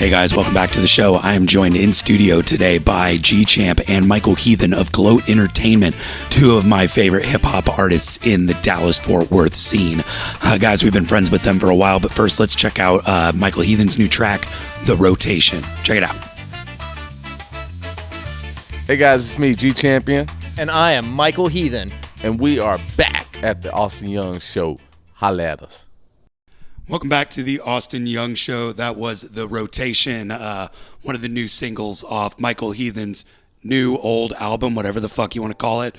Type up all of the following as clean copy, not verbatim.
Hey guys, welcome back to the show. I am joined in studio today by G.Champ and Michael Heathen of G.L.O.A.T Entertainment, two of my favorite hip-hop artists in the Dallas-Fort Worth scene. Guys, we've been friends with them for a while, but first let's check out Michael Heathen's new track, The Rotation. Check it out. Hey guys, it's me, G-Champion. And I am Michael Heathen. And we are back at the Austin Young Show. Holla at us. Welcome back to the Austin Young Show. That was The Rotation, one of the new singles off Michael Heathen's new old album, whatever the fuck you want to call it.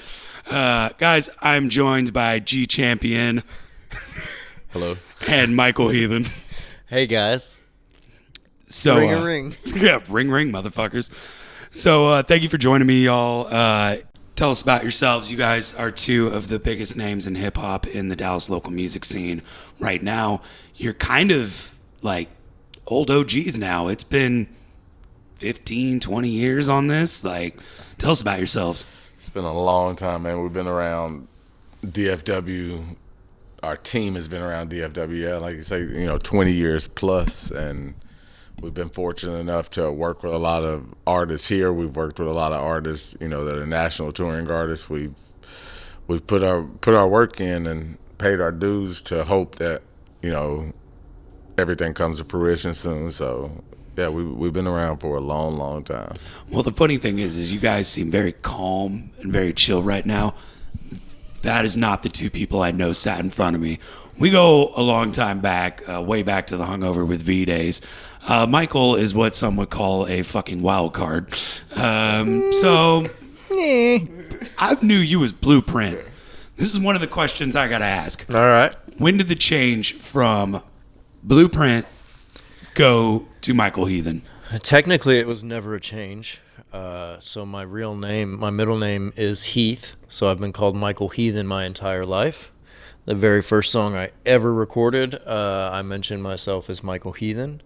Guys, I'm joined by G-Champion. Hello. And Michael Heathen. Hey guys. So, ring a ring. Yeah, ring, motherfuckers. So thank you for joining me, y'all. Tell us about yourselves. You guys are two of the biggest names in hip-hop in the Dallas local music scene right now. You're kind of like old OGs now. It's been 15, 20 years on this. Like, tell us about yourselves. It's been a long time, man. We've been around DFW. Our team has been around DFW, yeah, like you say, 20 years plus, and we've been fortunate enough to work with a lot of artists here. We've worked with a lot of artists, that are national touring artists. We've put our work in and paid our dues to hope that, everything comes to fruition soon. So, yeah, we've been around for a long, long time. Well, the funny thing is you guys seem very calm and very chill right now. That is not the two people I know sat in front of me. We go a long time back, way back to the Hungover with V days. Michael is what some would call a fucking wild card. So I knew you as Blueprint. This is one of the questions I got to ask. All right. When did the change from Blueprint go to Michael Heathen? Technically, it was never a change. So my middle name is Heath. So I've been called Michael Heathen my entire life. The very first song I ever recorded, I mentioned myself as Michael Heathen.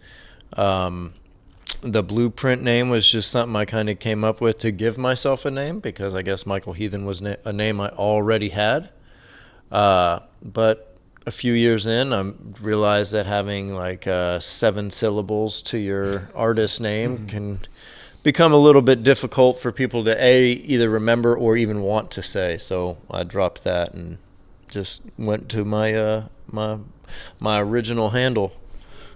The Blueprint name was just something I kind of came up with to give myself a name, because I guess Michael Heathen was a name I already had. But a few years in, I realized that having like 7 syllables to your artist name can become a little bit difficult for people to either remember or even want to say. So I dropped that and just went to my my original handle.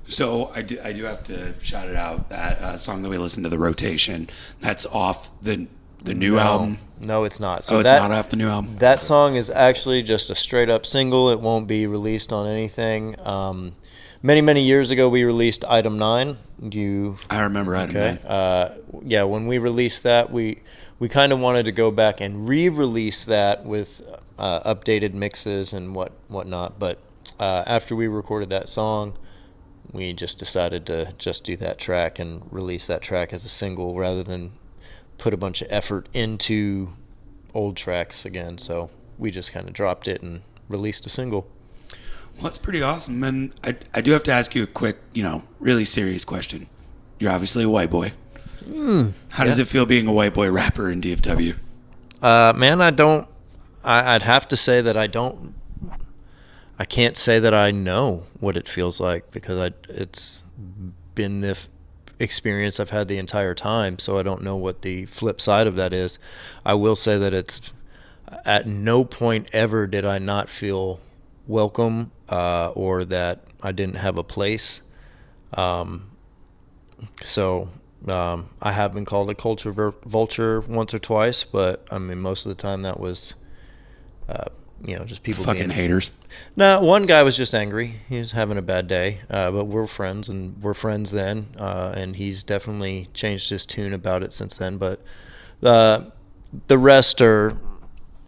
So I do have to shout it out. That song that we listened to, The Rotation, that's off the new album. No, it's not. So it's not off the new album? That song is actually just a straight up single. It won't be released on anything. Many years ago, we released Item 9. I remember Item 9. Yeah, when we released that, we kind of wanted to go back and re-release that with updated mixes and whatnot. But after we recorded that song, we just decided to just do that track and release that track as a single rather than put a bunch of effort into old tracks again. So we just kind of dropped it and released a single. Well, that's pretty awesome. And I do have to ask you a quick, really serious question. You're obviously a white boy. How does it feel being a white boy rapper in DFW? Man, I'd have to say that I can't say that I know what it feels like, because it's been the experience I've had the entire time, so I don't know what the flip side of that is. I will say that it's at no point ever did I not feel welcome or that I didn't have a place. So I have been called a culture vulture once or twice, but I mean most of the time that was just people fucking haters. No, one guy was just angry. He was having a bad day, but we're friends, and we're friends then, and he's definitely changed his tune about it since then. But the rest are,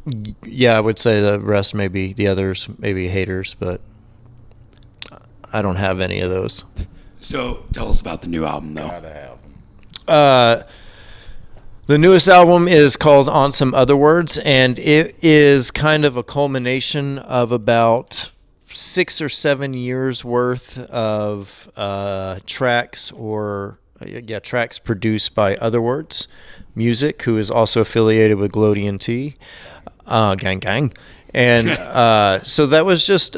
I would say the rest maybe, the others maybe haters, but I don't have any of those. So tell us about the new album, though. Gotta have them. The newest album is called On Some Other Words, and it is kind of a culmination of about 6 or 7 years worth of tracks produced by Other Words Music, who is also affiliated with G.L.O.A.T. Gang gang. And so that was just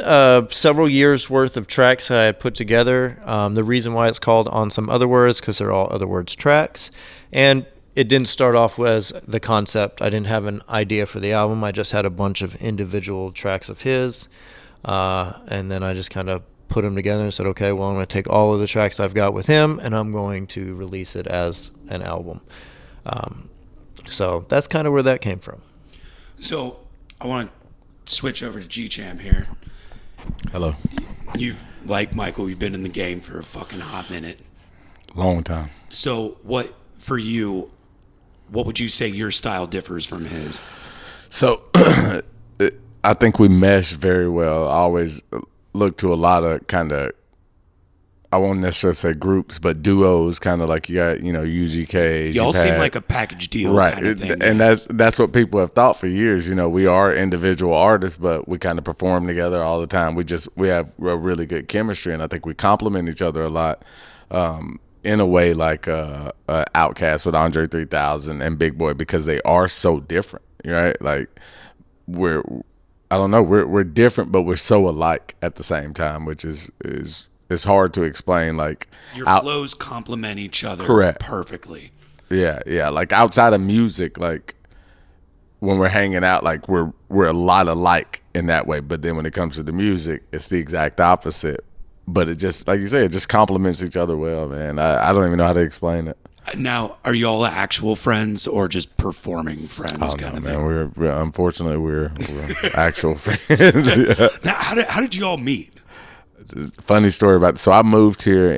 several years worth of tracks I had put together. The reason why it's called On Some Other Words, because they're all Other Words tracks. And it didn't start off as the concept. I didn't have an idea for the album. I just had a bunch of individual tracks of his. And then I just kind of put them together and said, okay, well, I'm going to take all of the tracks I've got with him and I'm going to release it as an album. So that's kind of where that came from. So I want to switch over to G-Champ here. Hello. You've, like Michael, you've been in the game for a fucking hot minute. Long time. So what, for you, what would you say your style differs from his? So I think we mesh very well. I always look to a lot of kind of, I won't necessarily say groups, but duos, kind of like you got, UGKs. Y'all seem like a package deal, right? Kind of thing, and that's what people have thought for years. We are individual artists, but we kind of perform together all the time. We have a really good chemistry, and I think we complement each other a lot. In a way, like Outkast with Andre 3000 and Big Boy, because they are so different, right? Like I don't know, we're different, but we're so alike at the same time, which is it's hard to explain. Like your flows complement each other perfectly. Yeah. Like outside of music, like when we're hanging out, like we're a lot alike in that way. But then when it comes to the music, it's the exact opposite. But it just, like you say, it just complements each other well, man. I don't even know how to explain it. Now, are you all actual friends or just performing friends? Kind of thing? We're unfortunately we're actual friends. Yeah. Now, how did you all meet? Funny story about. So I moved here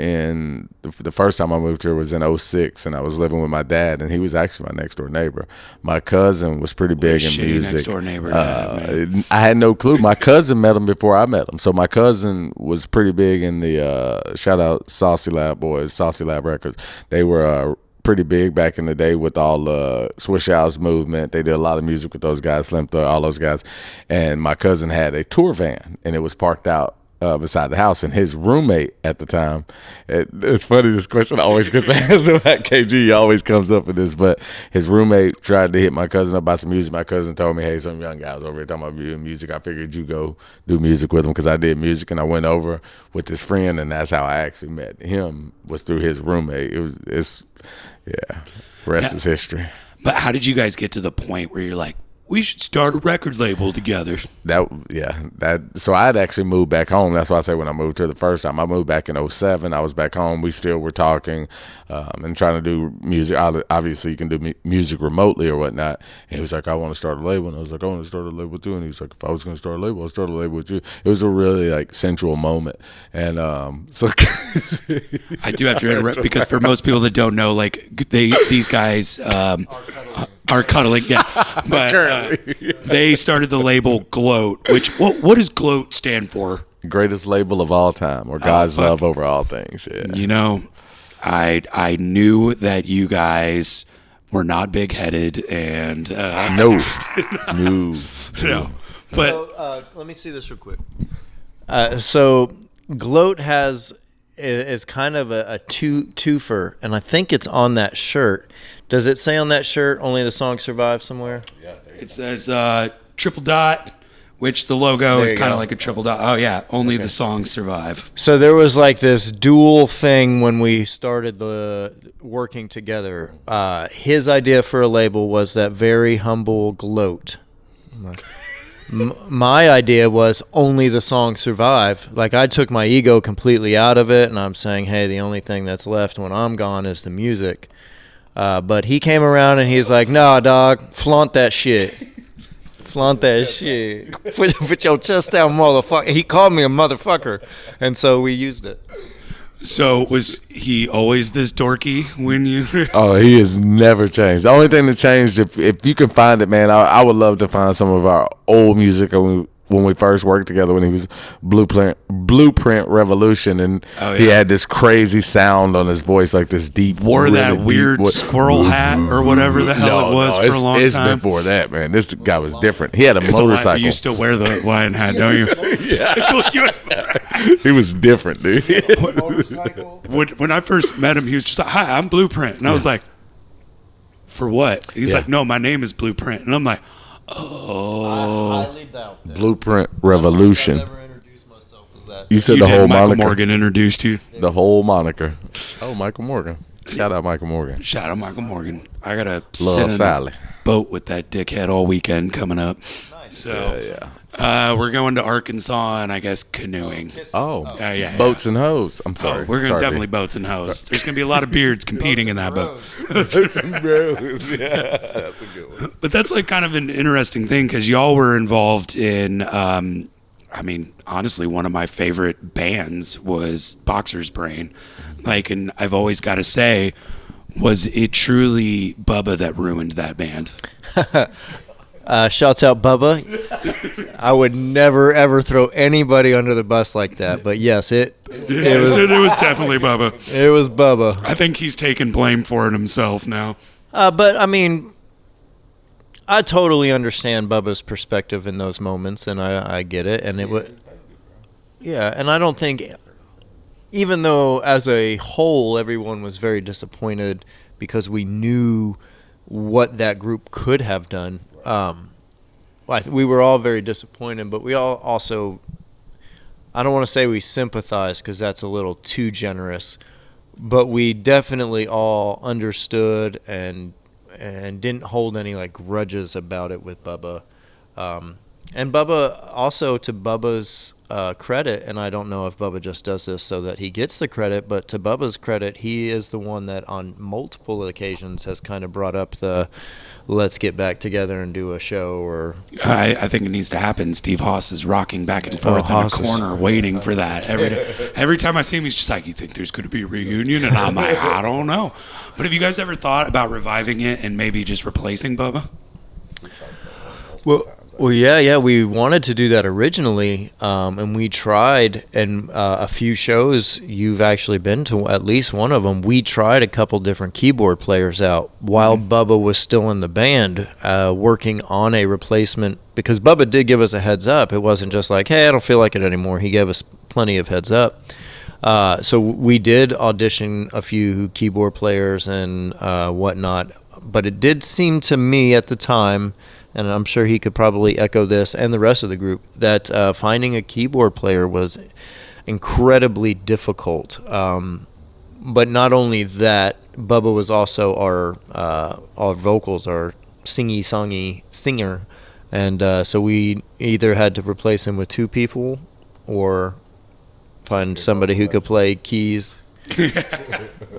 the first time I moved here was in 2006, and I was living with my dad, and he was actually my next door neighbor. My cousin was pretty big in music. Next door neighbor. Man. I had no clue. My cousin met him before I met him, so my cousin was pretty big in the shout out Saucy Lab boys, Saucy Lab Records. They were pretty big back in the day with all the Swish House movement. They did a lot of music with those guys, Slim Thug, all those guys. And my cousin had a tour van, and it was parked out beside the house, and his roommate at the time, it's funny, this question always gets asked about KG, always comes up in this, but his roommate tried to hit my cousin up about some music. My cousin told me, hey, some young guy was over here talking about music. I figured you go do music with him, because I did music, and I went over with his friend, and that's how I actually met him, was through his roommate. Rest is history. But how did you guys get to the point where you're like, we should start a record label together? So I had actually moved back home. That's why I say when I moved here the first time, I moved back in 2007. I was back home. We still were talking and trying to do music. Obviously, you can do music remotely or whatnot. And he was like, I want to start a label. And I was like, I want to start a label too. And he was like, if I was going to start a label, I'll start a label with you. It was a really like sensual moment. And so I do have to interrupt, because for most people that don't know, like these guys are cuddling, yeah. But they started the label G.L.O.A.T, which what does G.L.O.A.T stand for? Greatest label of all time, or God's love over all things. Yeah. I knew that you guys were not big-headed, and no. But so, let me see this real quick. So G.L.O.A.T is kind of a twofer, and I think it's on that shirt. Does it say on that shirt, only the song survives somewhere? Yeah. It says triple dot, which the logo is kind of like a triple dot. Oh, yeah, only the songs survive. So there was like this dual thing when we started the working together. His idea for a label was that very humble G.L.O.A.T. My idea was only the songs survive. Like, I took my ego completely out of it, and I'm saying, hey, the only thing that's left when I'm gone is the music. But he came around and he's like, nah, dog, flaunt that shit. Flaunt that shit. Put your chest down, motherfucker. He called me a motherfucker, and so we used it. So was he always this dorky when you... Oh, he has never changed. The only thing that changed, if you can find it, man, I would love to find some of our old music when we first worked together, when he was Blueprint Revolution, and he had this crazy sound on his voice, like this deep... Wore really that weird squirrel hat or whatever the hell it was for a long time. It's before that, man. This guy was different. He had a motorcycle. You still wear the lion hat, don't you? Yeah. He was different, dude. When I first met him, he was just like, hi, I'm Blueprint. And I was like, for what? He's like, no, my name is Blueprint. And I'm like, Oh. I highly doubt that. Blueprint Revolution. I've never introduced myself as that. You said You the did. whole Michael moniker. Morgan introduced you. The whole moniker. Oh, Michael Morgan. Shout out Michael Morgan. Shout out Michael Morgan. I got to Lil sit in Sally. a boat with that dickhead all weekend coming up. Nice. So Yeah. we're going to Arkansas and I guess canoeing. Oh, Yeah. boats and hoes. I'm sorry. We're going to Sorry, definitely boats and hoes. There's going to be a lot of beards competing in that boat. Boats and bros. Yeah, that's a good one. But that's like kind of an interesting thing because y'all were involved in, honestly, one of my favorite bands was Boxer's Brain. Like, and I've always got to say, was it truly Bubba that ruined that band? Shouts out Bubba. I would never ever throw anybody under the bus like that, but yes, it was definitely Bubba. it was Bubba. I think he's taking blame for it himself now. But I mean, I totally understand Bubba's perspective in those moments, and I get it. And it would, yeah. And I don't think, even though as a whole everyone was very disappointed because we knew what that group could have done. We were all very disappointed, but we all also, I don't want to say we sympathized because that's a little too generous, but we definitely all understood and didn't hold any like grudges about it with Bubba. And Bubba, also to Bubba's credit, and I don't know if Bubba just does this so that he gets the credit, but to Bubba's credit, he is the one that on multiple occasions has kind of brought up the let's get back together and do a show. Or I think it needs to happen. Steve Haas is rocking back and forth in a Haas is- corner waiting for that. Every time I see him, he's just like, you think there's going to be a reunion? And I'm like, I don't know. But have you guys ever thought about reviving it and maybe just replacing Bubba? Well, yeah, we wanted to do that originally, and we tried, and a few shows you've actually been to, at least one of them, we tried a couple different keyboard players out while Bubba was still in the band, working on a replacement, because Bubba did give us a heads up. It wasn't just like, hey, I don't feel like it anymore. He gave us plenty of heads up. So we did audition a few keyboard players and whatnot, but it did seem to me at the time, and I'm sure he could probably echo this and the rest of the group, that finding a keyboard player was incredibly difficult. But not only that, Bubba was also our vocals, our singy-songy singer. And so we either had to replace him with two people or find somebody who could play keys.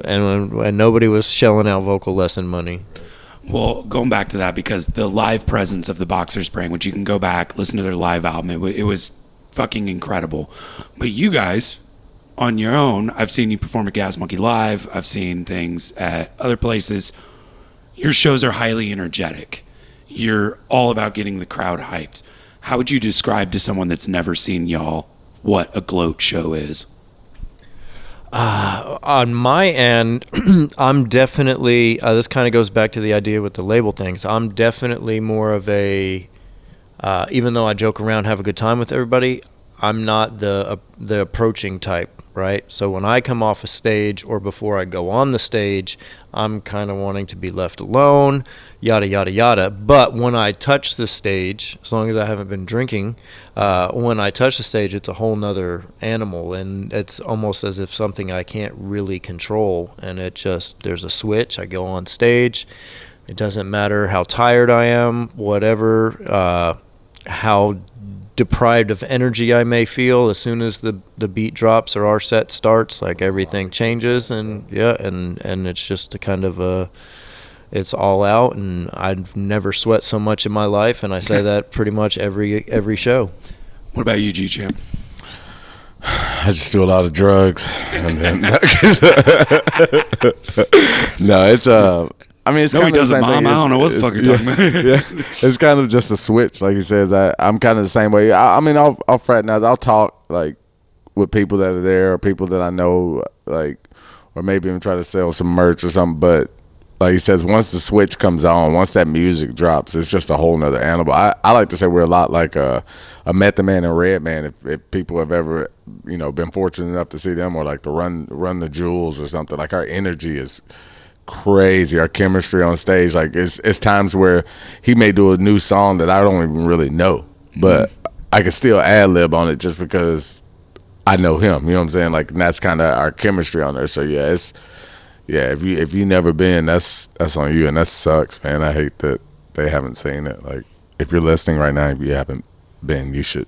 and nobody was shelling out vocal lesson money. Well, going back to that, because the live presence of the Boxer's Brain, which you can go back, listen to their live album, it was fucking incredible. But you guys, on your own, I've seen you perform at Gas Monkey Live. I've seen things at other places. Your shows are highly energetic. You're all about getting the crowd hyped. How would you describe to someone that's never seen y'all what a G.L.O.A.T show is? On my end, I'm definitely, this kind of goes back to the idea with the label things. I'm definitely more of a, even though I joke around, have a good time with everybody, I'm not the approaching type, right? So when I come off a stage or before I go on the stage, I'm kind of wanting to be left alone, yada, yada, yada. But when I touch the stage, as long as I haven't been drinking, when I touch the stage, it's a whole nother animal. And it's almost as if something I can't really control. And it just, there's a switch. I go on stage. It doesn't matter how tired I am, whatever, how deprived of energy I may feel. As soon as the beat drops or our set starts, like everything changes, and and it's just a kind of it's all out, and I've never sweat so much in my life, and I say that pretty much every show. What about you, G-Champ? I just do a lot of drugs, and then no, it's I mean, it's No, he kind of the doesn't, same thing. Mom. I don't know what the fuck you're talking about. Yeah, it's kind of just a switch, like he says. I'm kind of the same way. I mean, I'll fraternize. I'll talk like with people that are there, or people that I know, like, or maybe even try to sell some merch or something. But like he says, once the switch comes on, once that music drops, it's just a whole nother animal. I like to say we're a lot like a Method Man and Redman. If people have ever, been fortunate enough to see them, or like to run the Jewels or something, like our energy is crazy. Our chemistry on stage, like it's times where he may do a new song that I don't even really know, but I can still ad lib on it just because I know him. You know what I'm saying? Like, and that's kind of our chemistry on there. So yeah, if you never been, that's on you, and that sucks, man. I hate that they haven't seen it. Like, if you're listening right now, if you haven't been, you should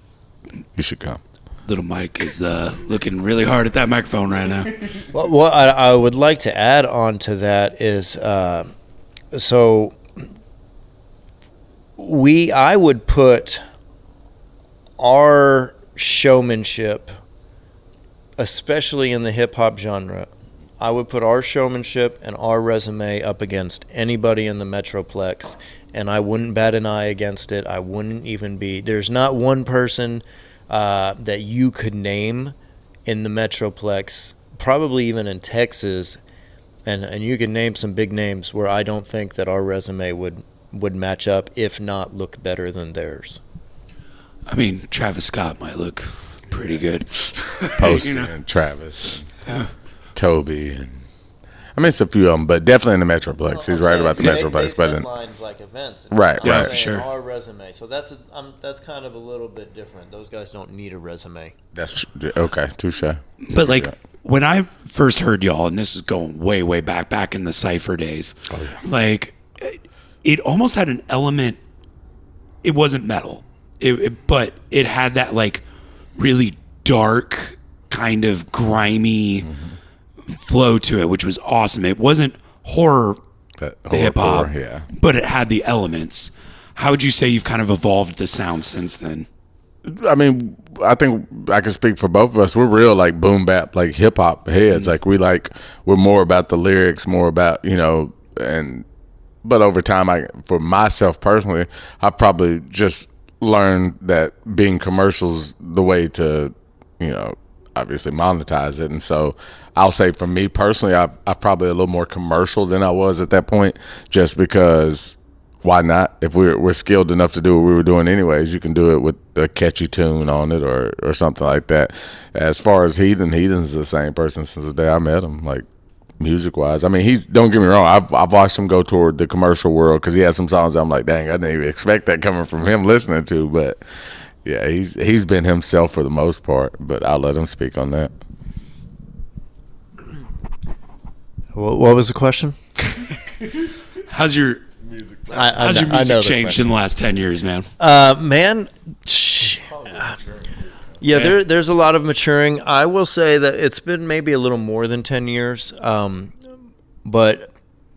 come. Little Mike is looking really hard at that microphone right now. Well, what I would like to add on to that is, so I would put our showmanship, especially in the hip hop genre, I would put our showmanship and our resume up against anybody in the Metroplex, and I wouldn't bat an eye against it. I wouldn't even be. There's not one person that you could name in the Metroplex, probably even in Texas, and you can name some big names where I don't think that our resume would match up, if not look better than theirs. I mean, Travis Scott might look pretty good. Posty and Travis and Toby, and I mean, it's a few of them, but definitely in the Metroplex. He's right about the Metroplex. They headlined like events. Right. For sure. Our resume, so that's kind of a little bit different. Those guys don't need a resume. That's okay. Touche. But like when I first heard y'all, and this is going way back in the Cypher days, like it almost had an element. It wasn't metal, but it had that like really dark kind of grimy flow to it, which was awesome. It wasn't horror hip hop, but it had the elements. How would you say you've kind of evolved the sound since then? I mean, I think I can speak for both of us. We're real like boom bap, like hip hop heads. Like we're more about the lyrics, more about, but over time, for myself personally, I've probably just learned that being commercial's the way to, obviously monetize it. And so I'll say for me personally, I'm probably a little more commercial than I was at that point, just because why not? If we're skilled enough to do what we were doing anyways, you can do it with a catchy tune on it or something like that. As far as Heathen's the same person since the day I met him, like music wise. I mean, don't get me wrong, I've watched him go toward the commercial world because he has some songs that I'm like, dang, I didn't even expect that coming from him listening to, but yeah, he's been himself for the most part, but I'll let him speak on that. What was the question? How's your music changed in the last 10 years, man? Yeah, there's a lot of maturing. I will say that it's been maybe a little more than 10 years, but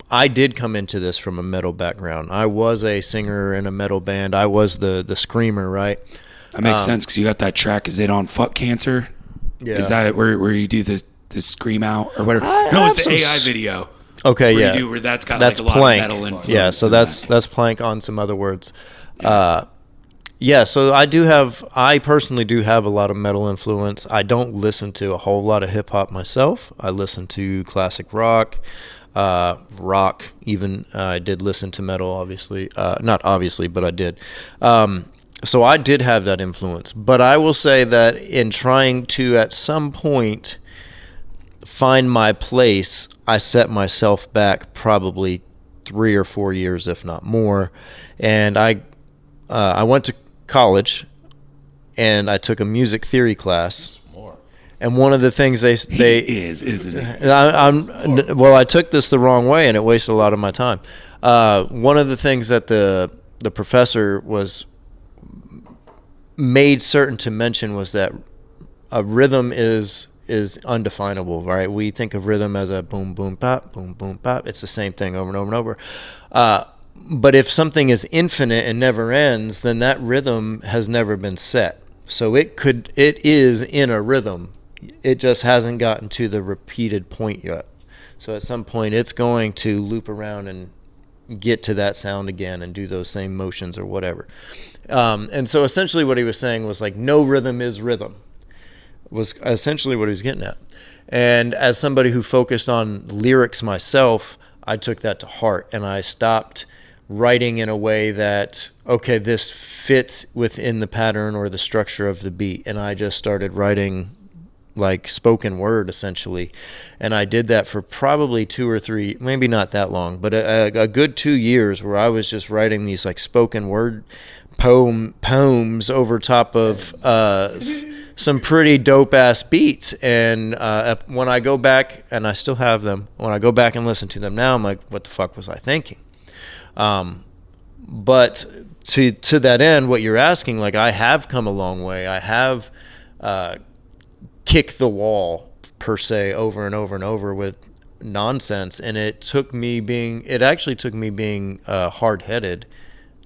I did come into this from a metal background. I was a singer in a metal band. I was the screamer, right? That makes sense because you got that track. Is it on Fuck Cancer? Yeah. Is that where you do the scream out or whatever? No, it's the AI video. Okay, where yeah. You do, where that's got that's like a Plank. lot of metal influence. Yeah, so that's Plank on some other words. Yeah. So I personally do have a lot of metal influence. I don't listen to a whole lot of hip hop myself. I listen to classic rock, even. I did listen to metal, obviously. Not obviously, but I did. So I did have that influence. But I will say that in trying to, at some point, find my place, I set myself back probably 3 or 4 years, if not more. And I went to college, and I took a music theory class. And one of the things isn't it? I took this the wrong way, and it wasted a lot of my time. One of the things that the professor made certain to mention was that a rhythm is undefinable, right? We think of rhythm as a boom, boom, pop, boom, boom, pop. It's the same thing over and over and over. But if something is infinite and never ends, then that rhythm has never been set. So it is in a rhythm. It just hasn't gotten to the repeated point yet. So at some point it's going to loop around and get to that sound again and do those same motions or whatever. And so essentially what he was saying was like, no rhythm is rhythm, was essentially what he was getting at. And as somebody who focused on lyrics myself, I took that to heart, and I stopped writing in a way that, okay, this fits within the pattern or the structure of the beat. And I just started writing like spoken word essentially, and I did that for probably 2 or 3, maybe not that long, but a good 2 years where I was just writing these like spoken word poems over top of some pretty dope ass beats. And when I go back, and I still have them, when I go back and listen to them now, I'm like, what the fuck was I thinking? But to that end, what you're asking, like, I have come a long way. I have kicked the wall per se over and over and over with nonsense, and it actually took me being hard-headed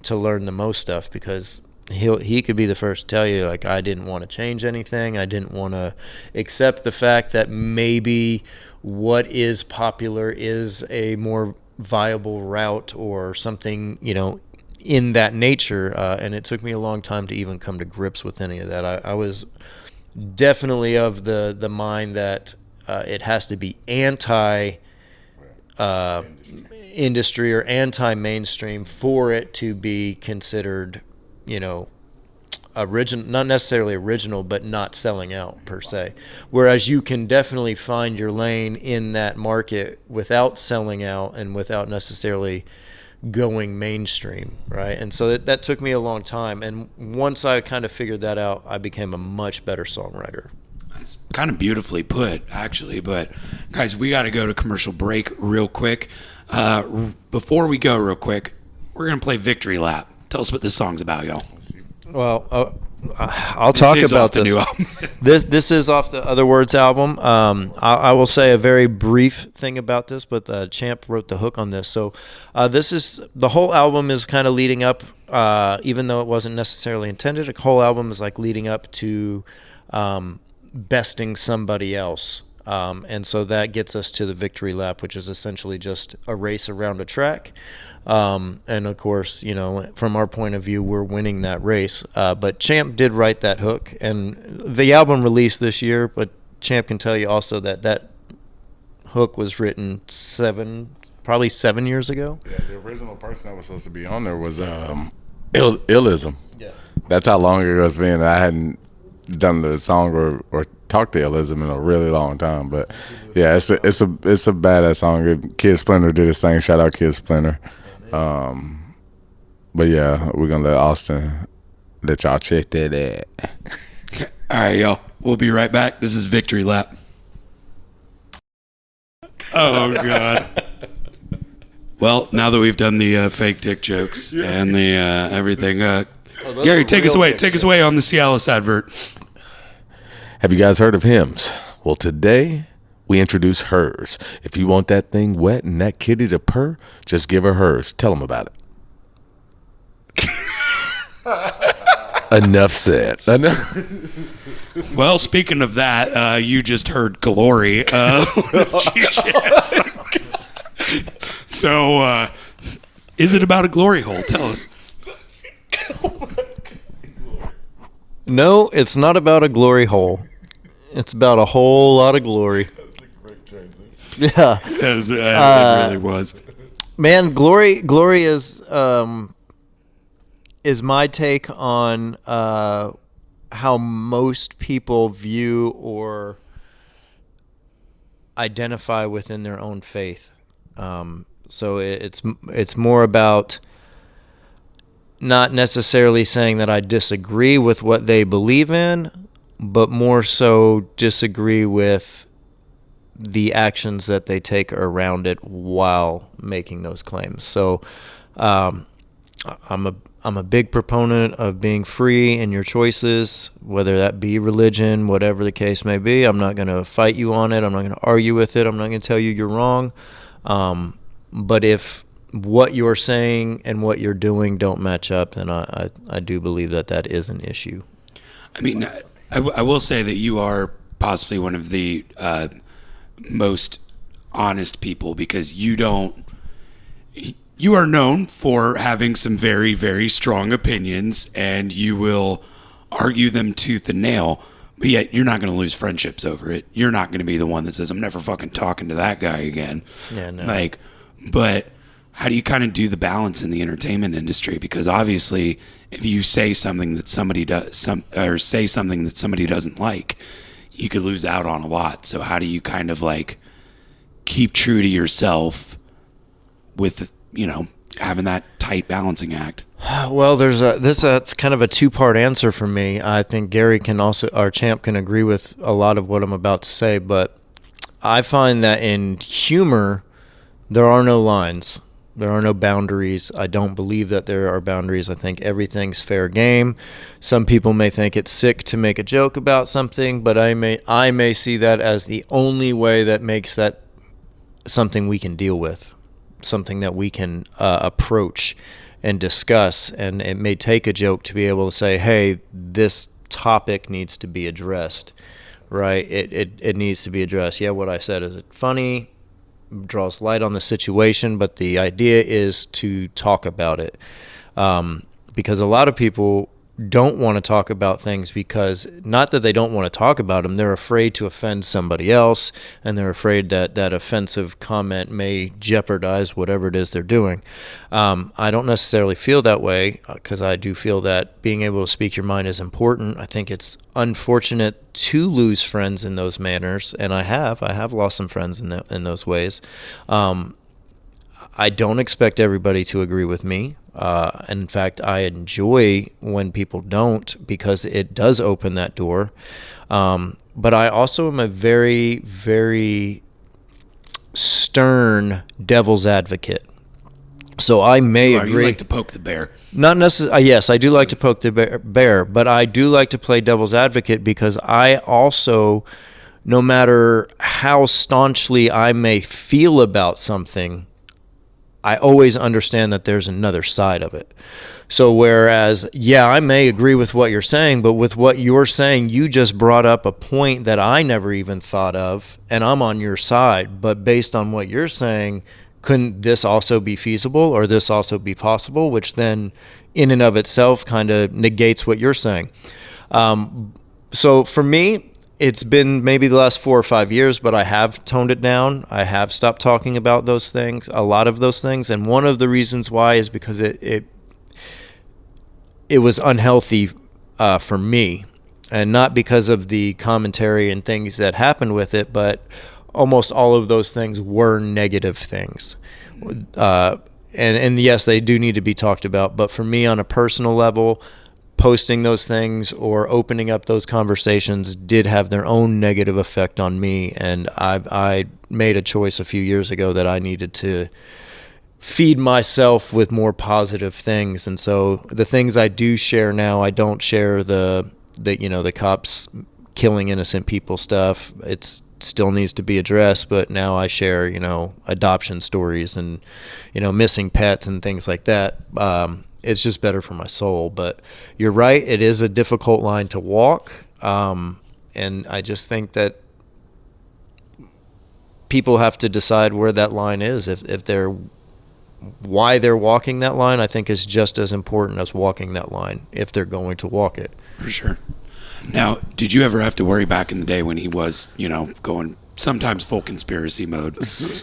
to learn the most stuff, because he could be the first to tell you, like, I didn't want to change anything. I didn't want to accept the fact that maybe what is popular is a more viable route or something, in that nature. And it took me a long time to even come to grips with any of that. I was definitely of the mind that it has to be anti industry or anti-mainstream for it to be considered, original, not necessarily original, but not selling out per se. Whereas you can definitely find your lane in that market without selling out and without necessarily going mainstream, right? And so that took me a long time. And once I kind of figured that out, I became a much better songwriter. It's kind of beautifully put, actually. But guys, we got to go to commercial break real quick. Before we go real quick, we're going to play Victory Lap. Tell us what this song's about, y'all. Well, I'll talk about this. New album. This is off the Other Words album. I will say a very brief thing about this, but Champ wrote the hook on this. So the whole album is kind of leading up, even though it wasn't necessarily intended. The whole album is like leading up to besting somebody else. And so that gets us to the Victory Lap, which is essentially just a race around a track. And of course, from our point of view, we're winning that race. But Champ did write that hook, and the album released this year, but Champ can tell you also that hook was written probably 7 years ago. Yeah, the original person that was supposed to be on there was Illism. Yeah. That's how long ago it's been. I hadn't done the song or talked to Illism in a really long time. But yeah, it's a badass song. Kid Splinter did his thing. Shout out Kid Splinter. But yeah, we're gonna let Austin let y'all check that out. All right, y'all. We'll be right back. This is Victory Lap. Oh God. Well, now that we've done the fake dick jokes and the everything, Gary, take us away. Take us away on the Cialis advert. Have you guys heard of Hims? Well, today we introduce hers. If you want that thing wet and that kitty to purr, just give her hers. Tell them about it. Enough said. Well, speaking of that, you just heard Glory. So, is it about a glory hole? Tell us. No, it's not about a glory hole. It's about a whole lot of glory. Yeah, it really was. Man, glory is my take on how most people view or identify within their own faith. So it's more about not necessarily saying that I disagree with what they believe in, but more so disagree with the actions that they take around it while making those claims. So I'm a big proponent of being free in your choices, whether that be religion, whatever the case may be. I'm not going to fight you on it. I'm not going to argue with it. I'm not going to tell you you're wrong. But if what you're saying and what you're doing don't match up, then I do believe that is an issue. I mean, I will say that you are possibly one of the most honest people, because you are known for having some very, very strong opinions, and you will argue them tooth and nail, but yet you're not going to lose friendships over it. You're not going to be the one that says, I'm never fucking talking to that guy again. Yeah, no. But how do you kind of do the balance in the entertainment industry? Because obviously, if you say something that somebody does, say something that somebody doesn't like, you could lose out on a lot. So how do you kind of like keep true to yourself with, having that tight balancing act? Well, that's kind of a two-part answer for me. I think Gary our champ can agree with a lot of what I'm about to say, but I find that in humor, there are no lines. There are no boundaries. I don't believe that there are boundaries. I think everything's fair game. Some people may think it's sick to make a joke about something, but I may see that as the only way that makes that something we can deal with, something that we can approach and discuss. And it may take a joke to be able to say, hey, this topic needs to be addressed, right? It needs to be addressed. Yeah, what I said, is it funny? Draws light on the situation, but the idea is to talk about it, because a lot of people don't want to talk about things because, not that they don't want to talk about them, they're afraid to offend somebody else, and they're afraid that that offensive comment may jeopardize whatever it is they're doing. I don't necessarily feel that way, because I do feel that being able to speak your mind is important. I think it's unfortunate to lose friends in those manners, and I have lost some friends in those ways. I don't expect everybody to agree with me. In fact, I enjoy when people don't, because it does open that door. But I also am a very, very stern devil's advocate. So I may agree. You like to poke the bear. Not necessarily. Yes, I do like to poke the bear, but I do like to play devil's advocate, because I also, no matter how staunchly I may feel about something, I always understand that there's another side of it. So whereas, yeah, I may agree with what you're saying, but with what you're saying, you just brought up a point that I never even thought of, and I'm on your side. But based on what you're saying, couldn't this also be feasible, or this also be possible, which then in and of itself kind of negates what you're saying. So for me, it's been maybe the last 4 or 5 years, but I have toned it down. I have stopped talking about those things, a lot of those things. And one of the reasons why is because it was unhealthy for me, and not because of the commentary and things that happened with it, but almost all of those things were negative things. And yes, they do need to be talked about. But for me, on a personal level, posting those things or opening up those conversations did have their own negative effect on me. And I made a choice a few years ago that I needed to feed myself with more positive things. And so the things I do share now, I don't share the cops killing innocent people stuff. It still needs to be addressed, but now I share, adoption stories and, missing pets and things like that. It's just better for my soul. But you're right, it is a difficult line to walk. And I just think that people have to decide where that line is. Why they're walking that line, I think, is just as important as walking that line, if they're going to walk it. For sure. Now, did you ever have to worry back in the day when he was, going sometimes full conspiracy mode?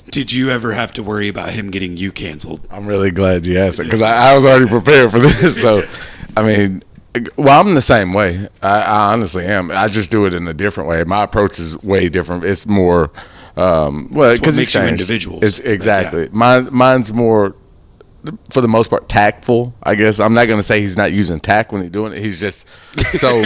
Did you ever have to worry about him getting you canceled? I'm really glad you asked it, because I was already prepared for this. So, I mean, well, I'm the same way. I honestly am. I just do it in a different way. My approach is way different. It's more, because makes you individuals. It's exactly. Yeah. Mine's more, for the most part, tactful, I guess. I'm not going to say he's not using tact when he's doing it. He's just so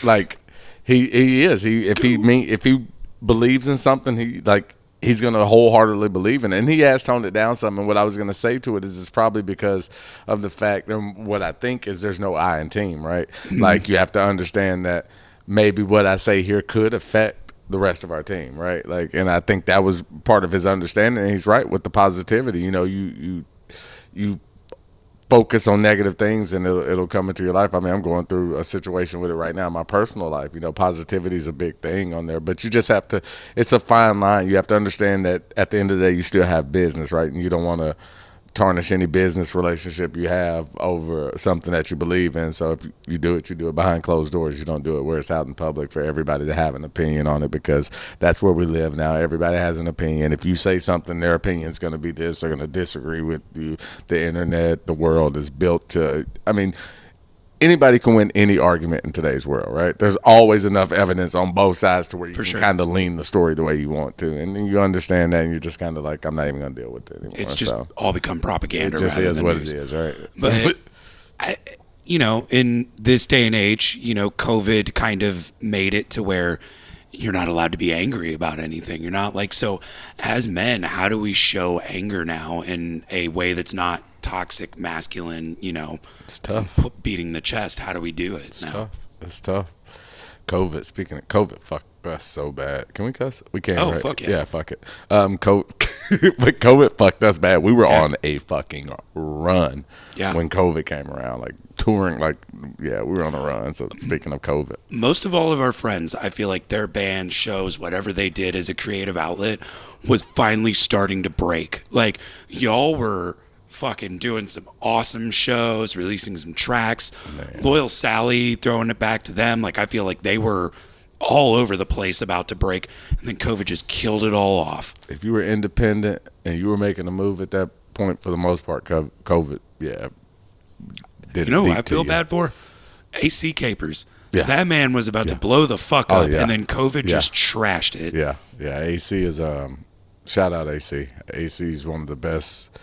like he is. If he believes in something, he's going to wholeheartedly believe in it. And he has toned it down some. And what I was going to say to it is it's probably because of the fact, and what I think is, there's no I in team, right? Mm-hmm. Like, you have to understand that maybe what I say here could affect the rest of our team, right? Like, and I think that was part of his understanding. And he's right with the positivity. You focus on negative things and it'll come into your life. I mean, I'm going through a situation with it right now in my personal life. Positivity is a big thing on there, but you just have to, it's a fine line. You have to understand that at the end of the day, you still have business, right? And you don't want to tarnish any business relationship you have over something that you believe in. So if you do it behind closed doors. You don't do it where it's out in public for everybody to have an opinion on it, because that's where we live now. Everybody has an opinion. If you say something, their opinion is going to be this. They're going to disagree with you. The internet, the world is built to, I mean, anybody can win any argument in today's world, right? There's always enough evidence on both sides to where you can kind of lean the story the way you want to, and then you understand that, and you're just kind of like, I'm not even going to deal with it anymore. It's just all become propaganda. It just is what it is, right? But in this day and age, COVID kind of made it to where you're not allowed to be angry about anything. You're not like, so as men, how do we show anger now in a way that's not toxic, masculine, It's tough. Beating the chest? How do we do it now? It's tough. COVID, speaking of COVID, fucked us so bad. Can we cuss? We can, Oh, right? fuck yeah. Yeah, fuck it. But COVID fucked us bad. We were on a fucking run when COVID came around, like touring, we were on a run. So speaking of COVID. Most of all of our friends, I feel like their band, shows, whatever they did as a creative outlet was finally starting to break. Like, y'all were fucking doing some awesome shows, releasing some tracks. Man. Loyal Sally, throwing it back to them. Like, I feel like they were all over the place about to break, and then COVID just killed it all off. If you were independent and you were making a move at that point, for the most part, COVID, did who I feel bad for? AC Capers. Yeah. That man was about to blow the fuck up, yeah. and then COVID just trashed it. Yeah. AC is shout out AC. AC is one of the best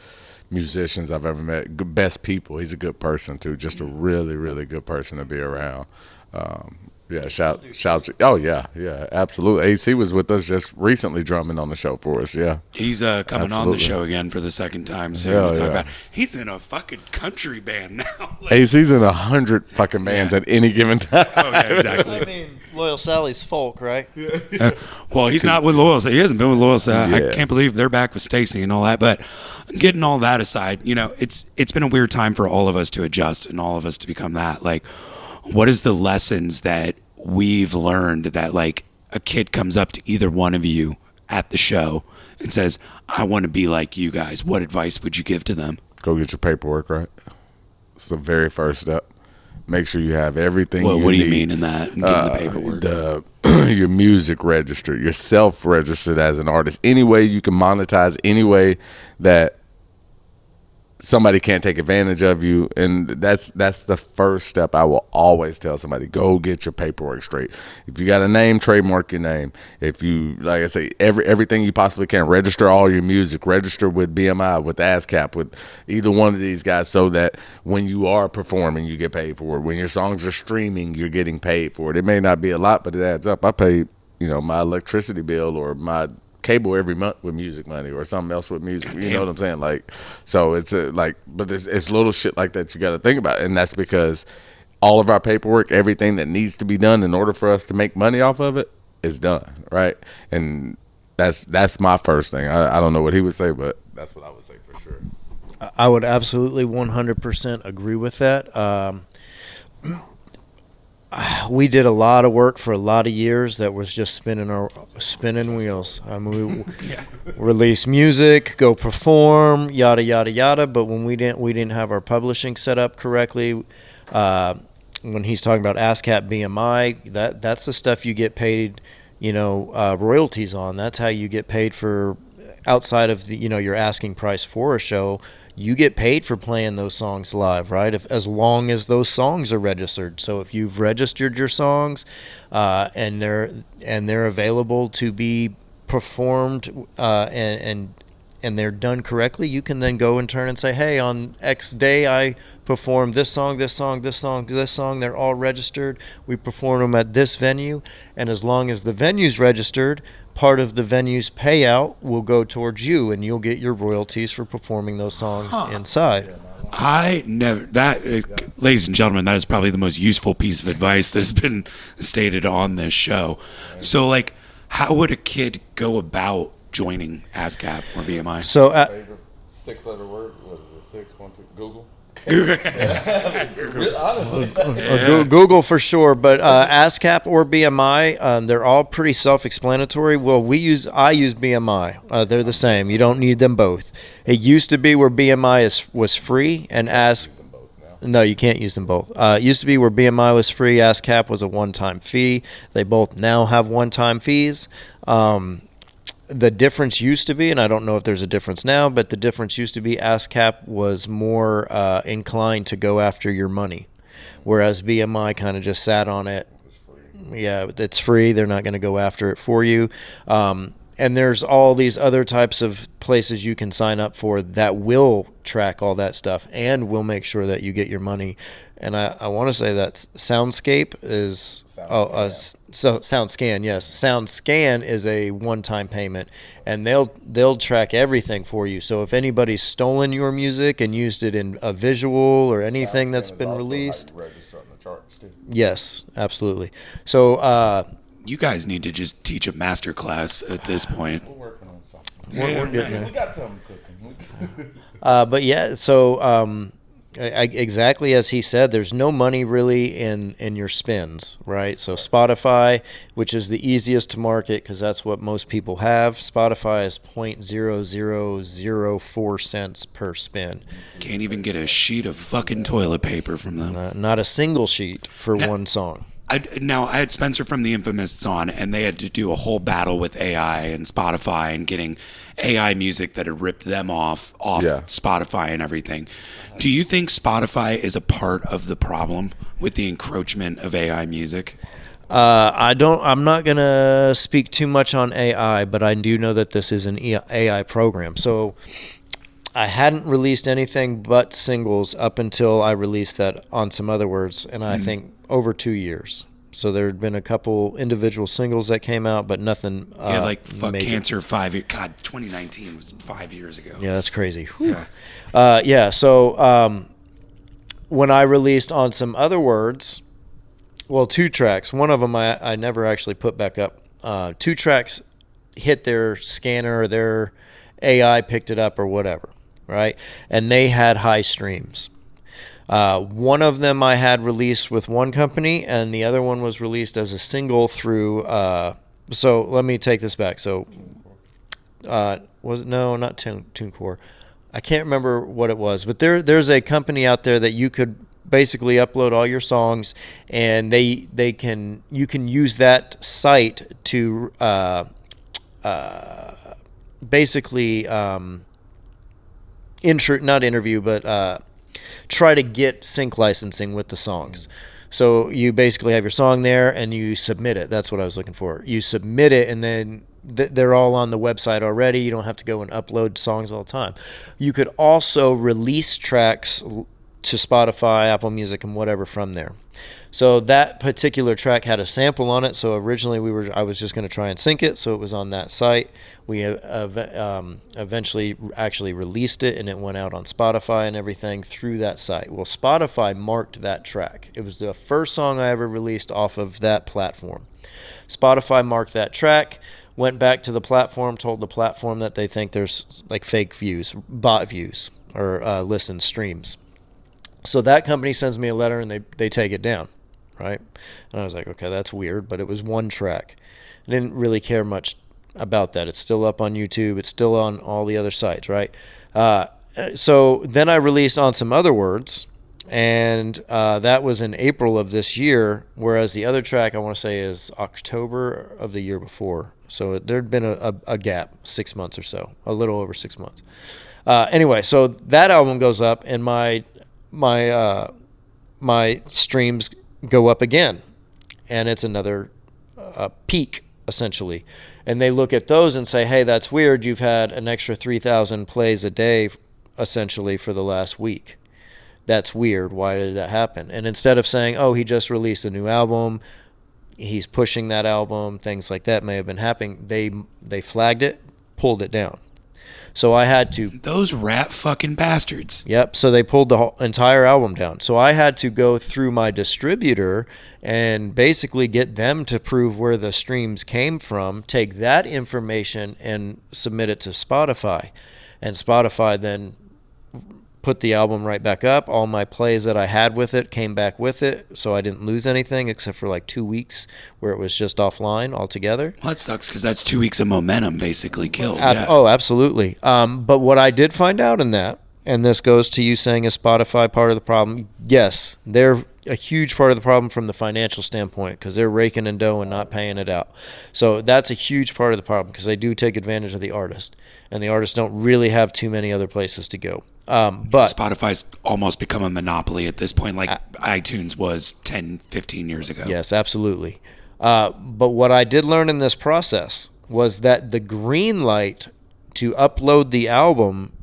musicians I've ever met. Best people. He's a good person too. Just a really, really good person to be around. Shouts. Oh yeah, absolutely. AC was with us just recently drumming on the show for us. Yeah, he's coming on the show again for the second time soon. He's in a fucking country band now. AC's in 100 fucking bands at any given time. Oh yeah, exactly. I mean, Loyal Sally's folk, right? Well, he's not with Loyal Sally. He hasn't been with Loyal Sally. I can't believe they're back with Stacy and all that. But getting all that aside, it's been a weird time for all of us to adjust and all of us to become that. Like, what is the lessons that we've learned that, like, a kid comes up to either one of you at the show and says, I want to be like you guys? What advice would you give to them? Go get your paperwork right. It's the very first step. Make sure you have everything what do need. You mean in that? Getting the paperwork? Your music registered, your self-registered as an artist. Any way you can monetize, any way that somebody can't take advantage of you, and that's the first step I will always tell somebody. Go get your paperwork straight. If you got a name, trademark your name. If you, like I say, everything you possibly can, register all your music, register with BMI, with ASCAP, with either one of these guys, so that when you are performing, you get paid for it. When your songs are streaming, you're getting paid for it. It may not be a lot, but it adds up. I pay, my electricity bill or my cable every month with music money, or something else with music. You know what I'm saying? Like, so it's but it's little shit like that you got to think about, and that's because all of our paperwork, everything that needs to be done in order for us to make money off of it, is done, right? And that's my first thing. I don't know what he would say, but that's what I would say for sure. I would absolutely 100% agree with that. We did a lot of work for a lot of years that was just spinning wheels. I mean, we release music, go perform, yada yada yada. But when we didn't have our publishing set up correctly. When he's talking about ASCAP, BMI, that's the stuff you get paid, royalties on. That's how you get paid for outside of the your asking price for a show. You get paid for playing those songs live, right? As long as those songs are registered. So if you've registered your songs and they're available to be performed and they're done correctly, you can then go and turn and say, hey, on X day I performed this song, this song, this song, this song. They're all registered. We perform them at this venue, and as long as the venue's registered, part of the venue's payout will go towards you, and you'll get your royalties for performing those songs inside. Ladies and gentlemen, that is probably the most useful piece of advice that has been stated on this show. So, like, how would a kid go about joining ASCAP or BMI? So, favorite 6-letter word? What is it? 6, 1, 2, Google? Honestly, Google for sure, but ASCAP or BMI, they're all pretty self-explanatory. Well, I use BMI. They're the same. You don't need them both. It used to be where BMI was free and No, you can't use them both. It used to be where BMI was free, ASCAP was a one-time fee. They both now have one-time fees. The difference used to be, and I don't know if there's a difference now, but the difference used to be ASCAP was more inclined to go after your money. whereas BMI kind of just sat on it. Yeah, it's free. They're not going to go after it for you. And there's all these other types of places you can sign up for that will track all that stuff and will make sure that you get your money. And I want to say that Soundscape is SoundScan. Yes, SoundScan is a one-time payment, and they'll track everything for you. So if anybody's stolen your music and used it in a visual or anything that's been released, register on the charts too. yes, absolutely. So. You guys need to just teach a master class at this point. We're working on something. We're getting there. We got something cooking. But yeah, so exactly as he said, there's no money really in your spins, right? So Spotify, which is the easiest to market because that's what most people have, Spotify is 0.0004 cents per spin. Can't even get a sheet of fucking toilet paper from them. Not a single sheet for one song. I had Spencer from The Infamous on, and they had to do a whole battle with AI and Spotify and getting AI music that had ripped them off Spotify and everything. Do you think Spotify is a part of the problem with the encroachment of AI music? I'm not going to speak too much on AI, but I do know that this is an AI program. So I hadn't released anything but singles up until I released that On Some Other Words, and I think over 2 years. So there had been a couple individual singles that came out, but nothing like Fuck major. Cancer 5 years. God, 2019 was 5 years ago. Yeah, that's crazy. Yeah. So when I released On Some Other Words, well, 2 tracks. One of them I never actually put back up. 2 tracks hit their scanner, or their AI picked it up or whatever, right? And they had high streams. One of them I had released with one company, and the other one was released as a single through. So let me take this back. So was it not TuneCore? I can't remember what it was, but there's a company out there that you could basically upload all your songs, and you can use that site to basically try to get sync licensing with the songs. So you basically have your song there and you submit it. That's what I was looking for. You submit it, and then they're all on the website already. You don't have to go and upload songs all the time. You could also release tracks to Spotify, Apple Music, and whatever from there. So that particular track had a sample on it. So originally I was just going to try and sync it, so it was on that site. We eventually actually released it, and it went out on Spotify and everything through that site. Well, Spotify marked that track. It was the first song I ever released off of that platform. Spotify marked that track, went back to the platform, told the platform that they think there's like fake views, bot views, or listen streams. So that company sends me a letter, and they take it down, right? And I was like, okay, that's weird, but it was one track. I didn't really care much about that. It's still up on YouTube. It's still on all the other sites, right? So then I released On Some Other Words, and that was in April of this year, whereas the other track I want to say is October of the year before. So there'd been a gap, 6 months or so, a little over 6 months. Anyway, so that album goes up, and my streams go up again, and it's another peak essentially. And they look at those and say, hey, that's weird. You've had an extra 3,000 plays a day essentially for the last week. That's weird. Why did that happen? And instead of saying, oh, he just released a new album, he's pushing that album, things like that may have been happening, they flagged it, pulled it down. So I had to... Those rat fucking bastards. Yep, so they pulled the whole entire album down. So I had to go through my distributor and basically get them to prove where the streams came from, take that information and submit it to Spotify. And Spotify then put the album right back up. All my plays that I had with it came back with it, so I didn't lose anything except for like 2 weeks where it was just offline altogether. Well, that sucks because that's 2 weeks of momentum basically killed. Oh, absolutely. But what I did find out in that, and this goes to you saying, is Spotify part of the problem? Yes, they're a huge part of the problem from the financial standpoint because they're raking in dough and not paying it out. So that's a huge part of the problem because they do take advantage of the artist, and the artists don't really have too many other places to go. But Spotify's almost become a monopoly at this point, like iTunes was 10, 15 years ago. yes, absolutely. But what I did learn in this process was that the green light to upload the album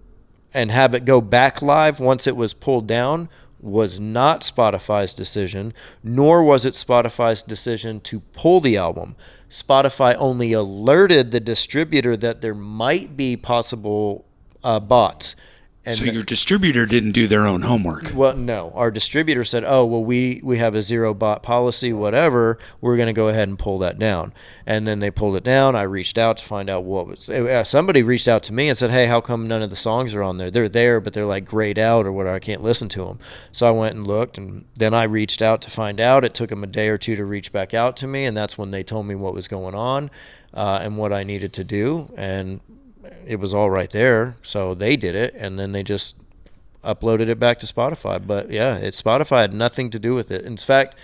and have it go back live once it was pulled down was not Spotify's decision, nor was it Spotify's decision to pull the album. Spotify only alerted the distributor that there might be possible bots. And So your distributor didn't do their own homework. well, no. Our distributor said, oh, well, we have a zero bot policy, whatever. We're going to go ahead and pull that down. And then they pulled it down. I reached out to find out what was. Somebody reached out to me and said, hey, how come none of the songs are on there? They're there, but they're like grayed out or whatever. I can't listen to them. So I went and looked, and then I reached out to find out. It took them a day or two to reach back out to me, and that's when they told me what was going on and what I needed to do. And it was all right there, so they did it, and then they just uploaded it back to Spotify. But yeah, Spotify had nothing to do with it. In fact,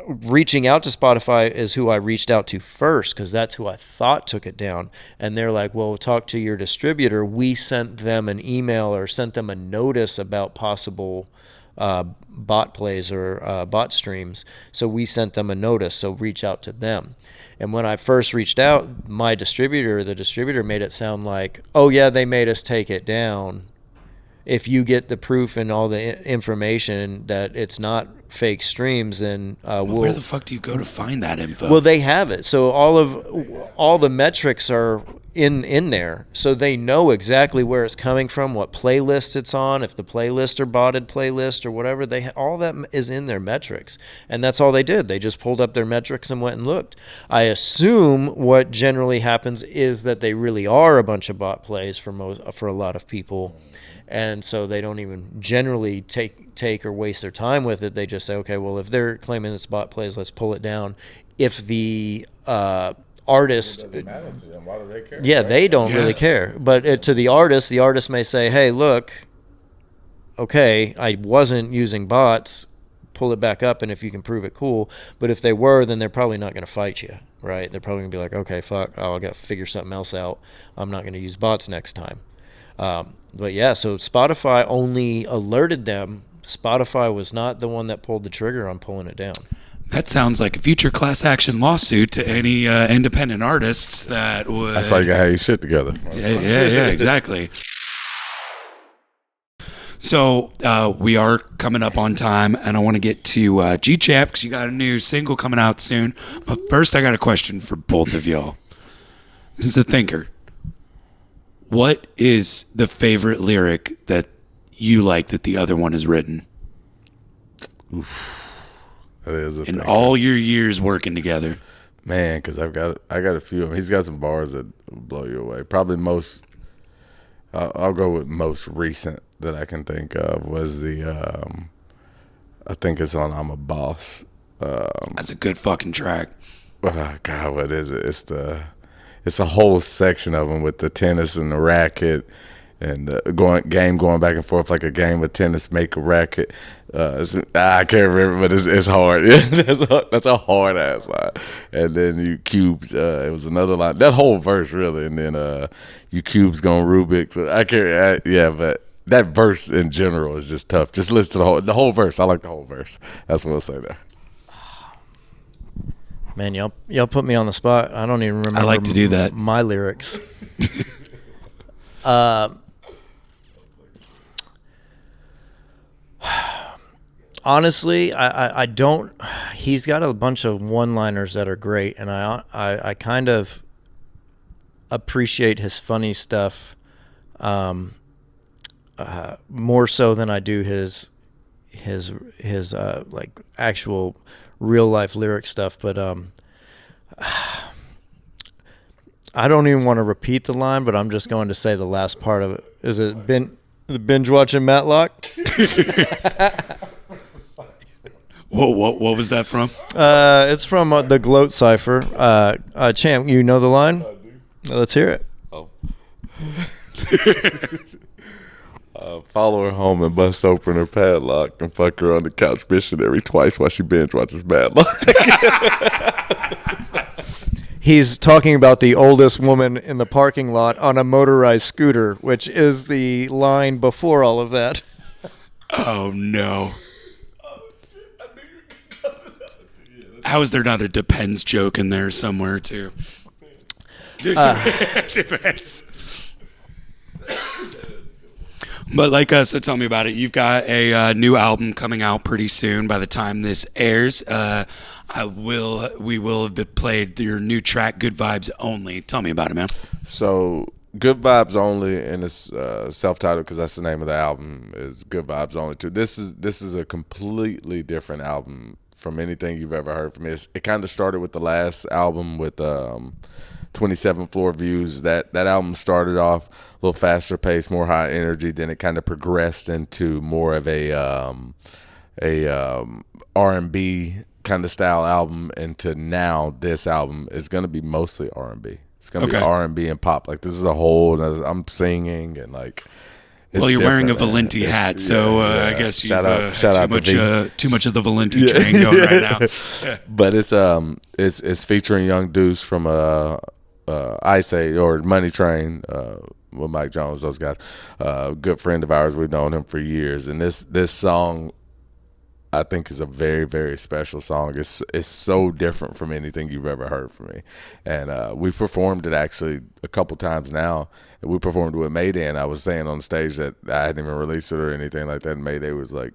reaching out to Spotify is who I reached out to first because that's who I thought took it down. And they're like, well, talk to your distributor. We sent them an email or sent them a notice about possible bot plays or bot streams. So we sent them a notice, so reach out to them. And when I first reached out, the distributor made it sound like, oh yeah, they made us take it down. If you get the proof and all the information that it's not fake streams, then Where the fuck do you go to find that info? well, they have it. So all the metrics are in there, so they know exactly where it's coming from, what playlist it's on, if the playlist are botted playlist or whatever. All that is in their metrics, and that's all they did. They just pulled up their metrics and went and looked. I assume what generally happens is that they really are a bunch of bot plays for a lot of people. And so they don't even generally take or waste their time with it. They just say, okay, well, if they're claiming it's bot plays, let's pull it down. If the artist, It doesn't matter to them. Why do they care? yeah, they don't really care. But to the artist may say, hey, look, okay, I wasn't using bots. Pull it back up, and if you can prove it, cool. But if they were, then they're probably not going to fight you, right? They're probably going to be like, okay, fuck, I got to figure something else out. I'm not going to use bots next time. But yeah, so Spotify only alerted them. Spotify was not the one that pulled the trigger on pulling it down. That sounds like a future class action lawsuit to any independent artists that would. That's why you got to have your shit together. Yeah, exactly. So we are coming up on time, and I want to get to G.Champ because you got a new single coming out soon. But first, I got a question for both of y'all. This is a thinker. What is the favorite lyric that you like that the other one has written? That is a In thing. all your years working together. Man, because I got a few of them. He's got some bars that will blow you away. Probably most. I'll go with most recent that I can think of was the. I think it's on "I'm a Boss." That's a good fucking track. God, what is it? It's a whole section of them with the tennis and the racket, and going back and forth like a game of tennis, make a racket. I can't remember, but it's hard. That's a hard ass line. And then you cubes. It was another line. That whole verse really, and then you cubes going Rubik. So I can't. Yeah, but that verse in general is just tough. Just listen to the whole verse. I like the whole verse. That's what I'll say there. Man, y'all put me on the spot. I don't even remember. I like to do that. My lyrics. Honestly, I don't. He's got a bunch of one-liners that are great, and I kind of appreciate his funny stuff more so than I do his like actual real life lyric stuff. But I don't even want to repeat the line, but I'm just going to say the last part of it. Is it binge watching Matlock? What was that from? It's from the G.L.O.A.T cipher. Champ, you know the line? Let's hear it. Follow her home and bust open her padlock and fuck her on the couch missionary twice while she binge watches Matlock. He's talking about the oldest woman in the parking lot on a motorized scooter, which is the line before all of that. Oh, no. How is there not a Depends joke in there somewhere, too? Depends. But so tell me about it. You've got a new album coming out pretty soon. By the time this airs, we will have played your new track, Good Vibes Only. Tell me about it, man. So, Good Vibes Only, and it's self-titled because that's the name of the album, is Good Vibes Only too. This is a completely different album from anything you've ever heard from me. It kind of started with the last album with 27 Floor Views. That album started off a little faster pace, more high energy. Then it kind of progressed into more of a R&B kind of style album. Into now, this album is going to be mostly R&B. It's going to be R&B and pop. Like, this is a whole. I'm singing and like. Well, you're wearing a Valenti hat, so I guess you've too much of the Valenti train going right now. But it's featuring young dudes from Ice Age or Money Train with Mike Jones, those guys. Good friend of ours, we've known him for years, and this song, I think, is a very, very special song. It's so different from anything you've ever heard from me. And we performed it actually a couple times now. We performed with Mayday, and I was saying on stage that I hadn't even released it or anything like that. And Mayday was like,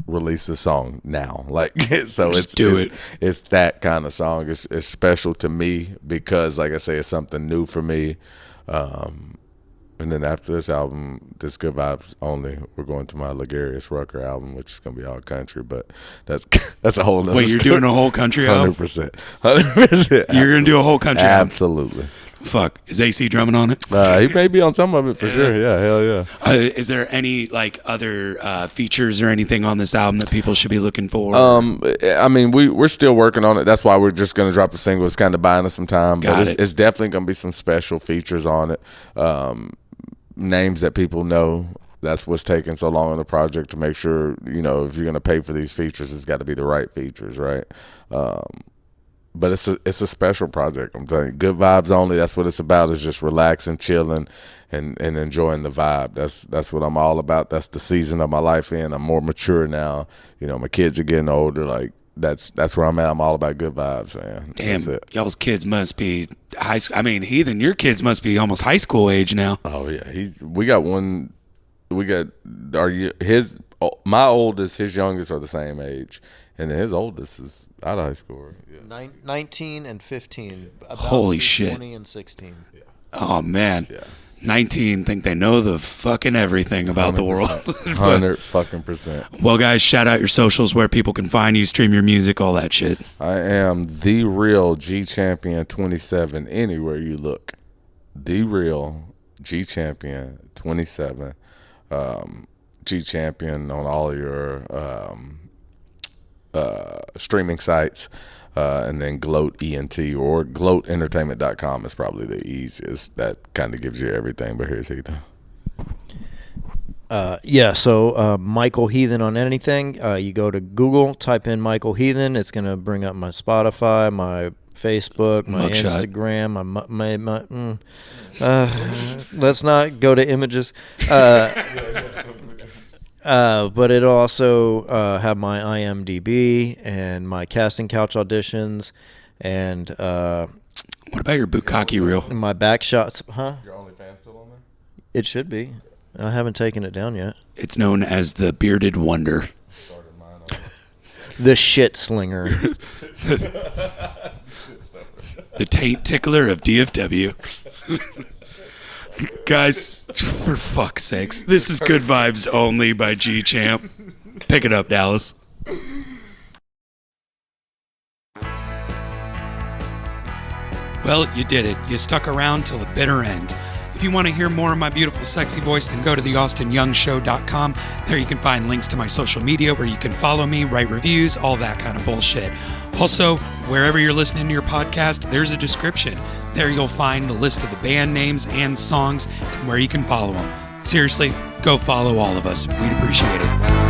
release the song now. Like, so it's that kind of song. It's special to me because, like I say, it's something new for me. And then after this album, this Good Vibes Only, we're going to my Ligarius Rucker album, which is going to be all country, but that's a whole nother Wait, you're doing a whole country album? 100%. You're going to do a whole country album? Absolutely. Fuck. Is AC drumming on it? He may be on some of it for sure. Yeah, hell yeah. Is there any other features or anything on this album that people should be looking for? I mean, we're still working on it. That's why we're just going to drop the single. It's kind of buying us some time. But it's definitely going to be some special features on it. Names that people know. That's what's taking so long on the project to make sure, if you're going to pay for these features, it's got to be the right features, right? But it's a special project. I'm telling you, Good Vibes Only. That's what it's about. Is just relaxing, chilling, and enjoying the vibe. That's what I'm all about. That's the season of my life in. I'm more mature now. My kids are getting older. Like that's where I'm at. I'm all about good vibes, man. Damn, y'all's kids must be high school. I mean, Heathen, your kids must be almost high school age now. Oh yeah, we got one. We got my oldest, his youngest are the same age. And then his oldest is out of high school. Yeah. 19 and 15. Holy shit. 20 and 16. Yeah. Oh, man. Yeah. 19 think they know the fucking everything about the world. 100%. Well, guys, shout out your socials where people can find you, stream your music, all that shit. I am the real G Champion 27 anywhere you look. The real G Champion 27. G Champion on all your streaming sites, and then G.L.O.A.T ENT or GLOATentertainment.com is probably the easiest. That kind of gives you everything, but here's Heathen. So Michael Heathen on anything. You go to Google, type in Michael Heathen. It's going to bring up my Spotify, my Facebook, my Instagram, let's not go to images. But it'll also have my IMDb and my casting couch auditions and what about your bukkake reel? My back shots, huh? Your OnlyFans still on there? It should be. I haven't taken it down yet. It's known as the Bearded Wonder. The Shit Slinger. The Taint Tickler of DFW. Guys, for fuck's sakes, this is Good Vibes Only by G Champ. Pick it up, Dallas. Well, you did it. You stuck around till the bitter end. If you want to hear more of my beautiful, sexy voice, then go to theaustinyoungshow.com. There you can find links to my social media where you can follow me, write reviews, all that kind of bullshit. Also, wherever you're listening to your podcast, there's a description. There you'll find the list of the band names and songs and where you can follow them. seriously, go follow all of us. We'd appreciate it.